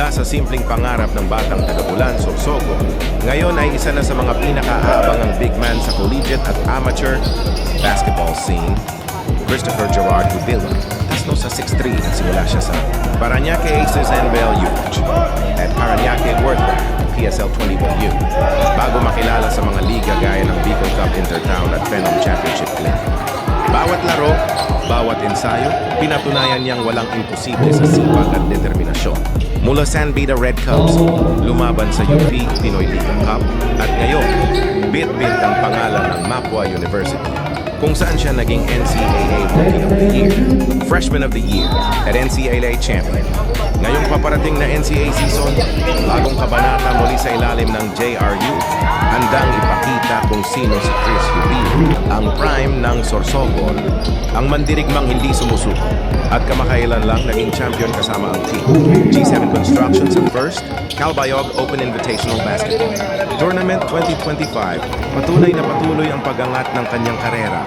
Mula sa simpleng pangarap ng batang taga-Bulan, Sorsogon, ngayon ay isa na sa mga pinakaabangang big man sa collegiate at amateur basketball scene, Christopher Gerard Hubila. Tasno sa 6'3" at simula siya sa Parañaque Aces NBL Youth at Parañaque Worthback PSL 20U bago makilala sa mga liga gaya ng Bicol Cup Intertown at Phenom Championship League. Bawat laro, bawat ensayo, pinatunayan niyang walang imposible sa sipag at determinasyon. Mula San Beda Red Cubs, lumaban sa UP Pinoy Liga Cup at ngayon, bit-bit ang pangalan ng Mapua University kung saan siya naging NCAA Rookie of the Year, Freshman of the Year at NCAA Champion. Ngayong paparating na NCAA season, bagong kabanata muli sa ilalim ng JRU, handang ipakita kung sino si Chris Hubila, ang prime ng Sorsogon, ang mandirigmang hindi sumusuko, at kamakailan lang naging champion kasama ang team. G7 Constructions at first, Calbayog Open Invitational Basketball Tournament 2025, patuloy na patuloy ang pag-angat ng kanyang karera